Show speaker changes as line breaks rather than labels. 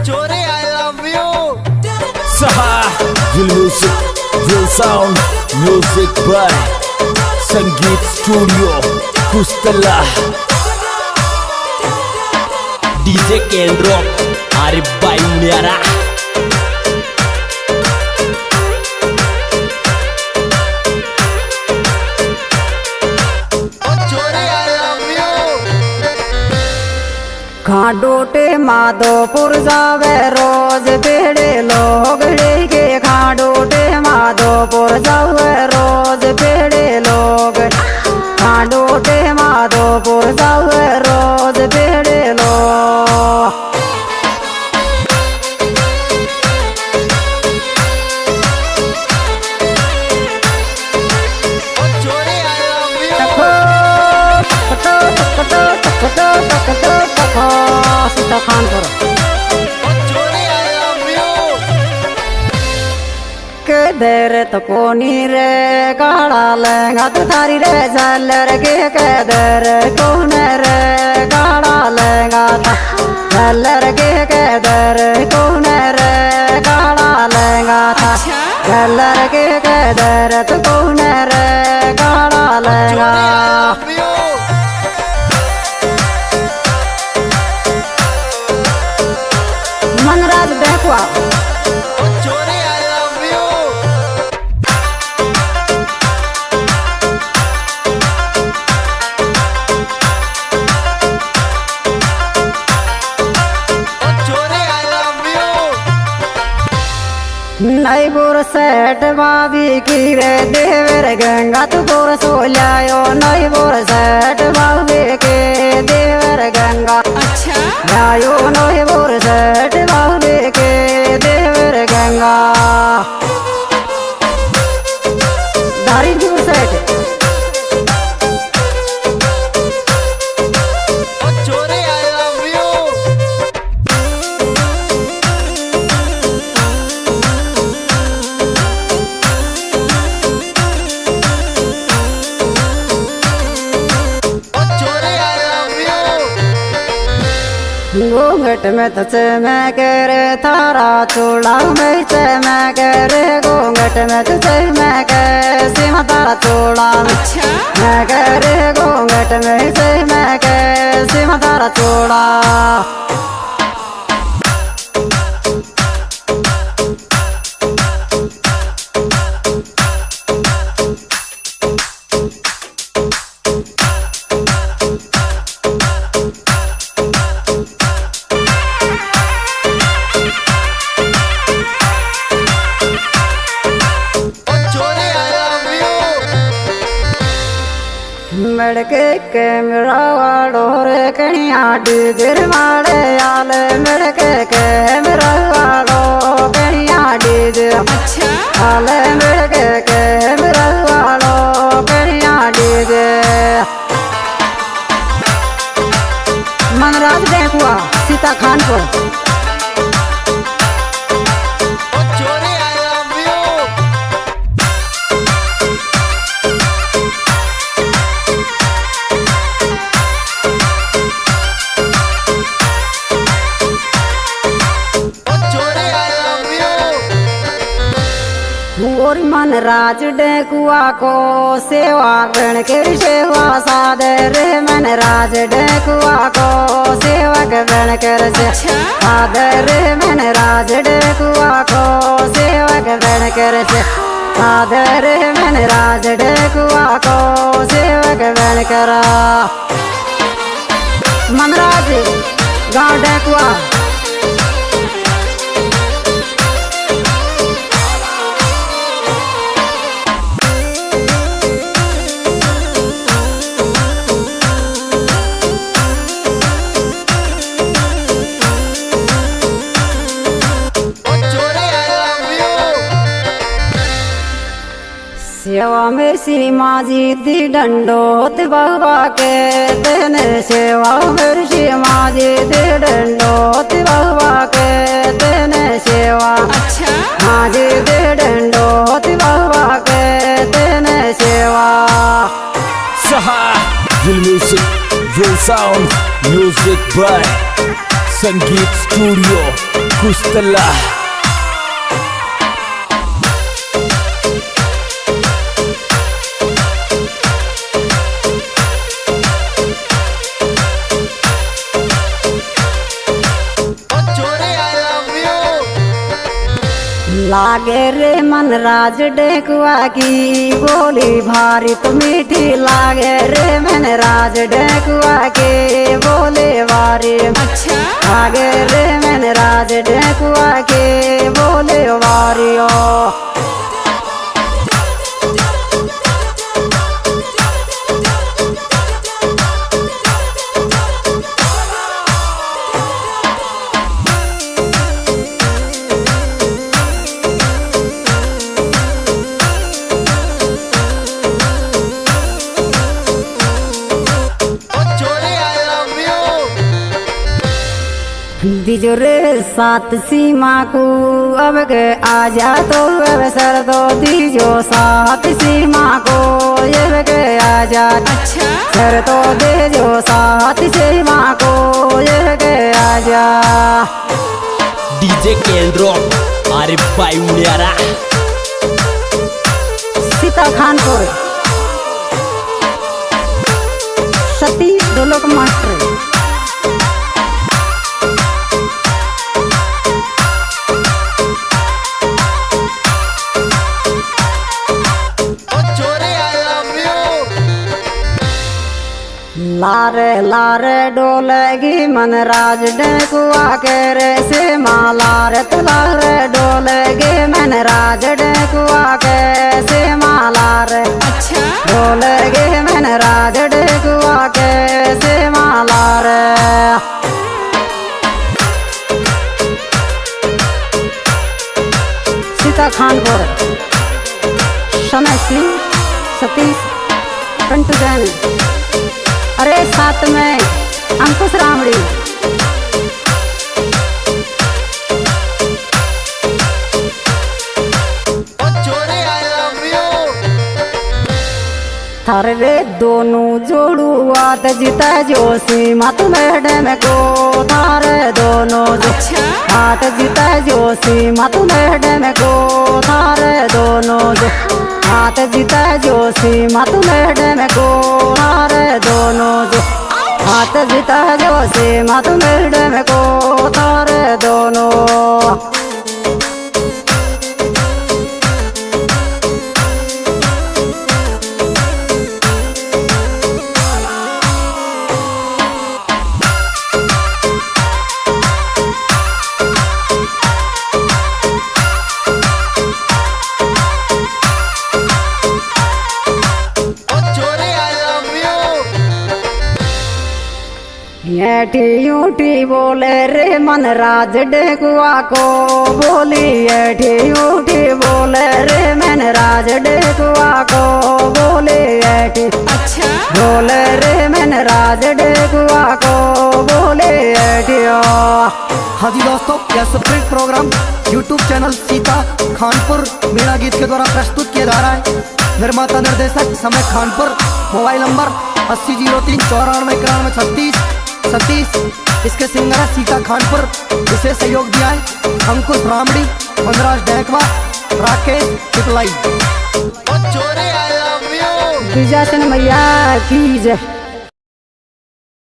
Chore, I love you.
Saha, real music, real sound, music by Sangeet Studio, Kustala. DJ Kendrock, Arif Bayu Niara.
खाडोटे Madhopur जावे रोज बेड़े लोग के खाडोटे माधोपुर जावे रोज बेड़े लोग खाडोटे माधोपुर जावे रोज बेड़े लोग सीता खान पर के देर तो कोनी रे गाड़ा लेंगा तू थारी रे झलर के देर कौन रे गाड़ा लेंगा था झलर के देर कौन रे गाड़ा लेंगा था झलर के देर तो कौन रे गाड़ा लेंगा मनराज देखवा नई बोर सेठ बाबी की रे देवर गंगा तू बोर सो लायो नई बोर सेठ बाबी के देवर गंगा अच्छा लायो नई बोर सेठ बाबी के देवर गंगा धारी बोर सेठ घूंघट में तो मैं करे थारा चूड़ा में मैं करे घूंघट में तो मैं कैसे तारा चूड़ा मैं करे घूंघट में मैं कैसे तारा चूड़ा मड़के कैमरा वाड़ो रे कणिया डीजर मारे आल मड़के कैमरा वाड़ो कणिया डीजर अच्छा आल मड़के कैमरा वाड़ो कणिया डीजर मनराज देखवा सीता खान पर और मन राज डेकुआ को सेवा गण के सेवा सादे रे मन राज डेकुआ को सेवक गण कर सादे रे मन राज डेकुआ को सेवक गण कर सादे रे मन राज डेकुआ को सेवक गण करा मनराज गाँव डेकुआ सेवा में श्री माजी दी डंडोत बाबा के तेने सेवा में श्री माजी दी डंडोत बाबा के तेने सेवा अच्छा माजी दी डंडोत बाबा के तेने सेवा
Saha, real music, real sound, music by Sangeet Studio. Kustala.
लागे रे मन राज डेकुआ की बोली भारी तो मीठी लागे रे मन राज डेकुआ के बोले वारी।
अच्छा
लागे रे मन राज डेकुआ के बोले वारियो। दिजोरे सात सीमा को अब के आजा तो अब सर दो दीजो सात सीमा को अब के आजा।
अच्छा
सर तो दे जो सात सीमा को अब के आजा।
DJ Kendrock Arif Bayu Niara.
Sita Khanpur Satish ढोलक मास्टर। लारे लारे डोलेगी मन राज डेकुआ के रे से मालारे तो लारे डोलेगी मन राज डेकुआ के से मालारे।
अच्छा
डोलेगी मन राज डेकुआ के से मालारे। सीता खानपुर समय सिंह सतीश पिंटू जैन। अरे साथ में अंकुश रामड़ी। थारे रे दोनों जोड़ू आत जीता जोशी मत मैडम को। थारे दोनों
अच्छा
हाथ जीता जोशी मत मैडम को। थारे दोनों जो हाथ जीता जोशी मत मैडम को। थारे दोनों जो हाथ जीता जोशी मत मैडम को। थारे दोनों ऐठी ऊठी बोले रे मन राज डेकुआ को बोली। ऐठी ऊठी बोले रे मन राज डेकुआ को बोले। ऐठी
अच्छा
बोले रे मन राज डेकुआ को बोले। ऐठियो
हाँ जी दोस्तों, यह sprint programme YouTube channel Sita Khanpur Meena गीत के द्वारा प्रस्तुत किया जा रहा है। निर्माता निर्देशक समय खानपुर। Mobile number 8003949136 Satish. इसके सिंगर है सीता खानपुर। इसे सहयोग दिया है अंकुश रामड़ी, वनराज डेकवा, राकेश पिपलाई।
विजय मैया की जय।